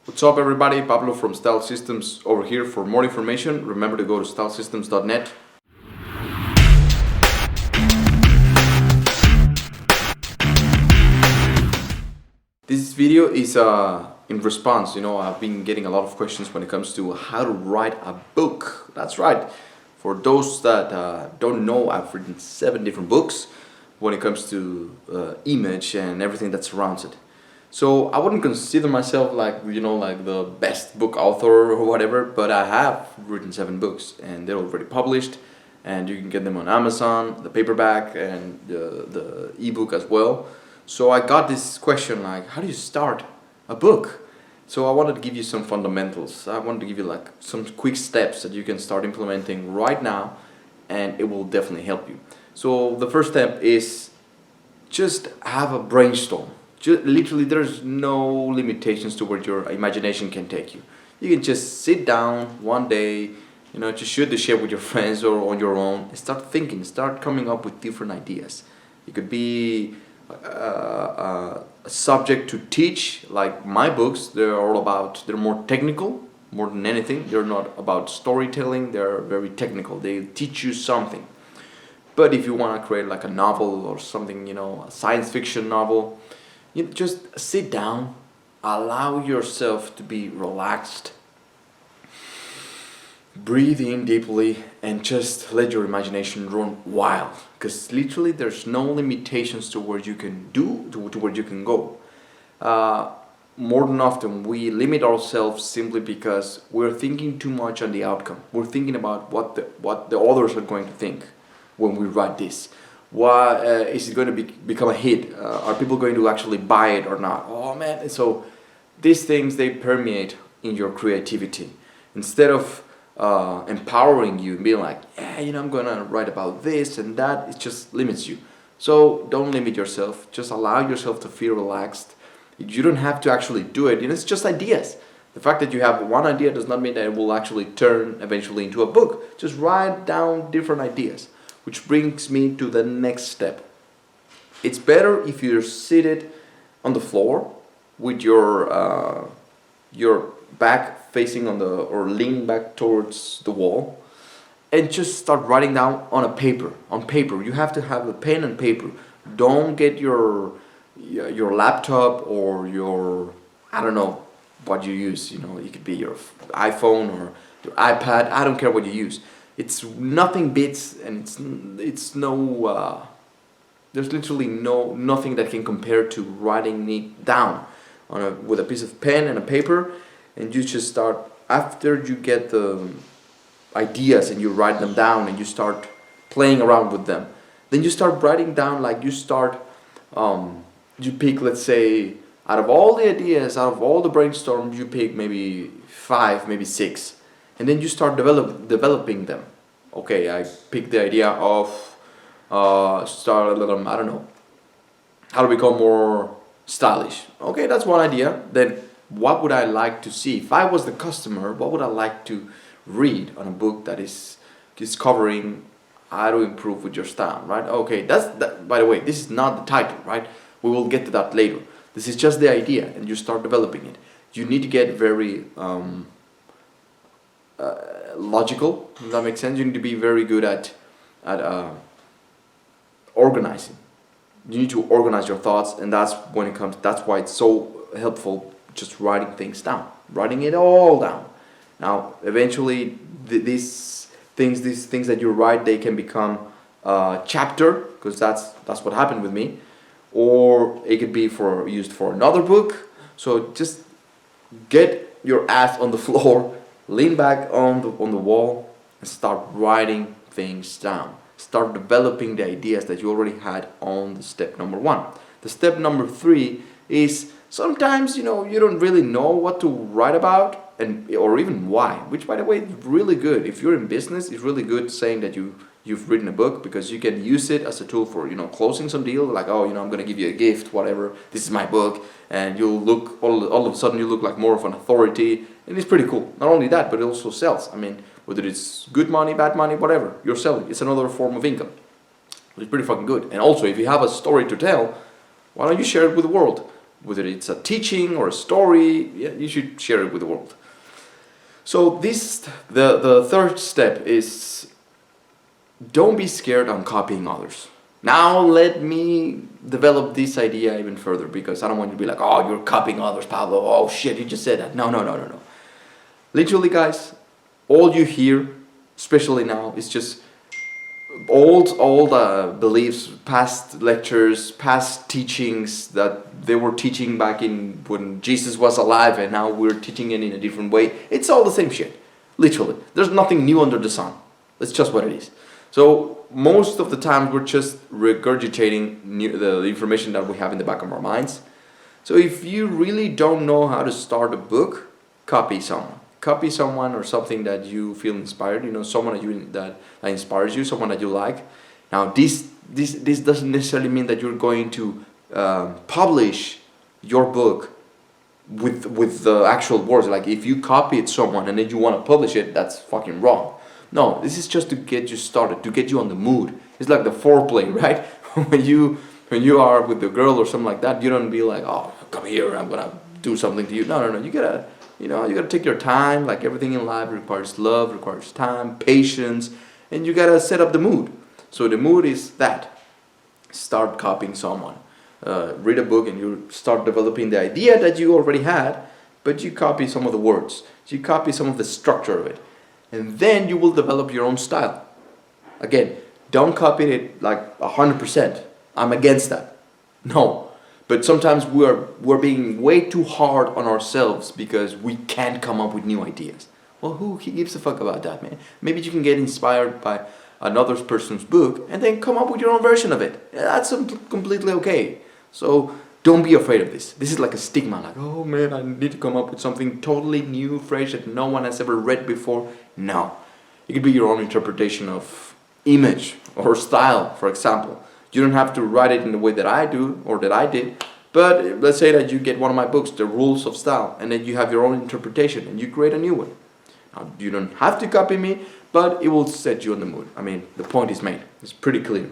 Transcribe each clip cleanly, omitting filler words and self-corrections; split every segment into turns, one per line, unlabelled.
What's up everybody, Pablo from Style Systems over here. For more information, remember to go to stylesystems.net. This video is in response, I've been getting a lot of questions when it comes to how to write a book. That's right. For those that don't know, I've written 7 different books when it comes to image and everything that surrounds it. So I wouldn't consider myself like the best book author or whatever, but I have written 7 books and they're already published, and you can get them on Amazon, the paperback and the ebook as well. So I got this question like, how do you start a book? So I wanted to give you some fundamentals. I wanted to give you like some quick steps that you can start implementing right now, and it will definitely help you. So the first step is just have a brainstorm. Literally, there's no limitations to where your imagination can take you. You can just sit down one day, just shoot the shit with your friends or on your own, and start thinking, start coming up with different ideas. It could be a subject to teach, like my books. They're more technical, more than anything. They're not about storytelling, they're very technical. They teach you something. But if you want to create like a novel or something, a science fiction novel, you just sit down, allow yourself to be relaxed, breathe in deeply, and just let your imagination run wild. Because literally there's no limitations to where you can to where you can go. More than often we limit ourselves simply because we're thinking too much on the outcome. We're thinking about what the others are going to think when we write this. Why is it going to become a hit? Are people going to actually buy it or not? Oh man! So these things, they permeate in your creativity. Instead of empowering you and being like, yeah, I'm gonna write about this and that, it just limits you. So don't limit yourself. Just allow yourself to feel relaxed. You don't have to actually do it. It's just ideas. The fact that you have one idea does not mean that it will actually turn eventually into a book. Just write down different ideas. Which brings me to the next step. It's better if you're seated on the floor with your back facing or leaning back towards the wall, and just start writing down on paper. On paper, you have to have a pen and paper. Don't get your laptop or your, I don't know what you use. It could be your iPhone or your iPad. I don't care what you use. It's nothing beats, and it's no. There's literally nothing that can compare to writing it down with a piece of pen and a paper, and you just start. After you get the ideas and you write them down and you start playing around with them, then you start writing down like you start. You pick, let's say, out of all the ideas, out of all the brainstorms, you pick maybe 5, maybe 6. And then you start developing them. Okay, I picked the idea of I don't know, how to become more stylish. Okay, that's one idea. Then what would I like to see? If I was the customer, what would I like to read on a book that is covering how to improve with your style, right? Okay, that. By the way, this is not the title, right? We will get to that later. This is just the idea, and you start developing it. You need to get very logical. Does that make sense? You need to be very good at organizing. You need to organize your thoughts, and that's why it's so helpful just writing things down, writing it all down. Now, eventually, these things that you write, they can become a chapter, because that's what happened with me, or it could be used for another book. So just get your ass on the floor. Lean back on the wall and start writing things down. Start developing the ideas that you already had on the step number 1. The step number 3 is sometimes you don't really know what to write about or even why. Which, by the way, is really good. If you're in business, it's really good saying that you've written a book, because you can use it as a tool for closing some deal. Like, I'm gonna give you a gift, whatever. This is my book, and you'll look all of a sudden you look like more of an authority. And it's pretty cool. Not only that, but it also sells. I mean, whether it's good money, bad money, whatever, you're selling. It's another form of income. It's pretty fucking good. And also, if you have a story to tell, why don't you share it with the world? whether it's a teaching or a story, yeah, you should share it with the world. So the third step is, don't be scared on copying others. Now let me develop this idea even further, because I don't want you to be like, oh, you're copying others, Pablo. Oh shit, you just said that. No, no, no, no, no. Literally, guys, all you hear, especially now, is just old beliefs, past lectures, past teachings that they were teaching back in when Jesus was alive, and now we're teaching it in a different way. It's all the same shit. Literally, there's nothing new under the sun. It's just what it is. So most of the time we're just regurgitating the information that we have in the back of our minds. So if you really don't know how to start a book, copy someone. Copy someone or something that you feel inspired. You know, someone that inspires you, someone that you like. Now, this doesn't necessarily mean that you're going to publish your book with the actual words. Like, if you copied someone and then you want to publish it, that's fucking wrong. No, this is just to get you started, to get you on the mood. It's like the foreplay, right? when you are with the girl or something like that, you don't be like, oh, come here, I'm gonna do something to you. No, no, no. You gotta take your time. Like everything in life requires love, requires time, patience, and you gotta set up the mood. So the mood is that. Start copying someone. Read a book and you start developing the idea that you already had, but you copy some of the words. You copy some of the structure of it. And then you will develop your own style. Again, don't copy it like 100%. I'm against that. No. But sometimes we're being way too hard on ourselves because we can't come up with new ideas. Well, who gives a fuck about that, man? Maybe you can get inspired by another person's book and then come up with your own version of it. That's completely okay. So don't be afraid of this. This is like a stigma, like, oh man, I need to come up with something totally new, fresh, that no one has ever read before. No. It could be your own interpretation of image or style, for example. You don't have to write it in the way that I do or that I did, but let's say that you get one of my books, The Rules of Style, and then you have your own interpretation and you create a new one. Now, you don't have to copy me, but it will set you on the mood. I mean, the point is made. It's pretty clear.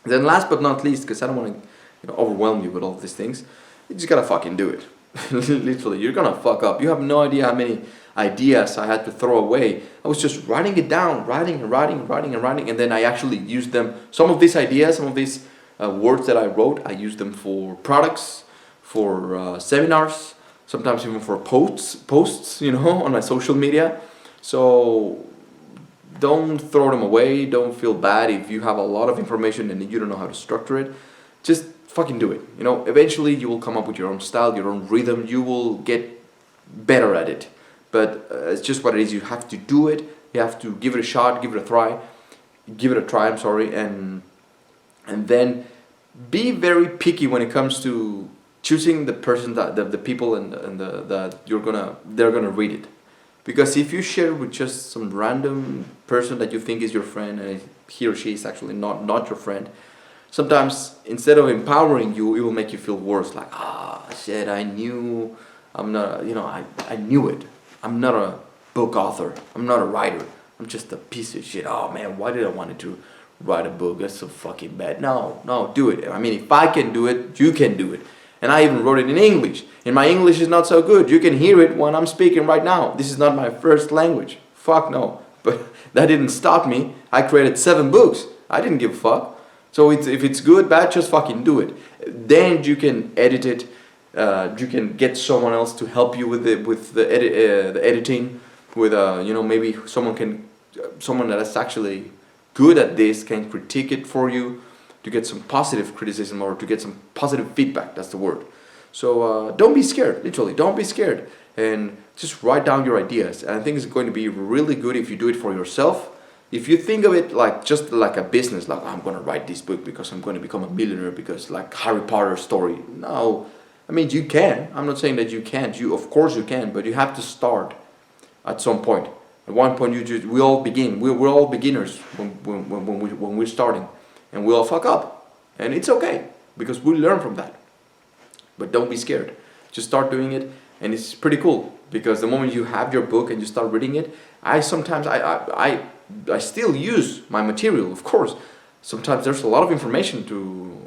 Then last but not least, because I don't want to overwhelm you with all these things, you just gotta fucking do it. Literally, you're gonna fuck up. You have no idea how many ideas I had to throw away. I was just writing it down, writing, and then I actually used them. Some of these ideas, some of these words that I wrote, I used them for products, for seminars, sometimes even for posts, on my social media. So don't throw them away. Don't feel bad if you have a lot of information and you don't know how to structure it. Just fucking do it. Eventually you will come up with your own style, your own rhythm. You will get better at it. But it's just what it is. You have to do it. You have to give it a shot, give it a try, and then be very picky when it comes to choosing the person that the people that they're gonna read it. Because if you share it with just some random person that you think is your friend and he or she is actually not your friend, sometimes instead of empowering you, it will make you feel worse. Like, shit, I knew I knew it. I'm not a book author. I'm not a writer. I'm just a piece of shit. Oh man, why did I want to write a book? That's so fucking bad. No, do it. I mean, if I can do it, you can do it. And I even wrote it in English. And my English is not so good. You can hear it when I'm speaking right now. This is not my first language. Fuck no. But that didn't stop me. I created 7 books. I didn't give a fuck. So if it's good, bad, just fucking do it. Then you can edit it. You can get someone else to help you with the editing. With maybe someone that is actually good at this can critique it for you to get some positive criticism or to get some positive feedback. That's the word. So don't be scared. Literally, don't be scared, and just write down your ideas. And I think it's going to be really good if you do it for yourself. If you think of it like just like a business, like I'm going to write this book because I'm going to become a millionaire, because like Harry Potter story. No, I mean you can. I'm not saying that you can't. Of course you can, but you have to start at some point. At one point, we all begin. We're all beginners when we're starting, and we all fuck up, and it's okay because we learn from that. But don't be scared. Just start doing it, and it's pretty cool because the moment you have your book and you start reading it, I still use my material, of course. Sometimes there's a lot of information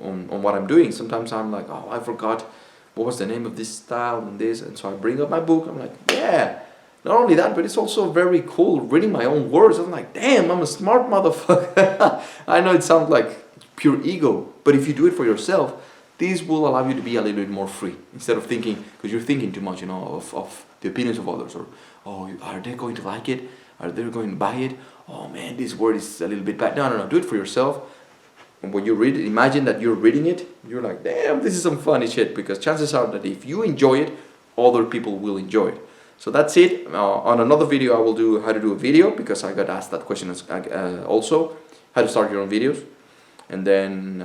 on what I'm doing. Sometimes I'm like, oh, I forgot what was the name of this style and this, and so I bring up my book. I'm like, yeah. Not only that, but it's also very cool reading my own words. I'm like, damn, I'm a smart motherfucker. I know it sounds like pure ego, but if you do it for yourself, this will allow you to be a little bit more free instead of thinking, because you're thinking too much, of the opinions of others, or are they going to like it? Are they going to buy it? Oh man, this word is a little bit bad. No, do it for yourself. And when you read it, imagine that you're reading it. You're like, damn, this is some funny shit. Because chances are that if you enjoy it, other people will enjoy it. So that's it. On another video, I will do how to do a video, because I got asked that question also, how to start your own videos. And then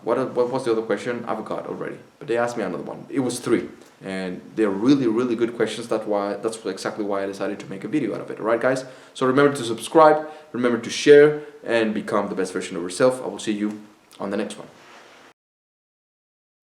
what was the other question? I forgot already. But they asked me another one. It was 3, and they're really, really good questions. That's exactly why I decided to make a video out of it. All right, guys. So remember to subscribe, remember to share, and become the best version of yourself. I will see you on the next one.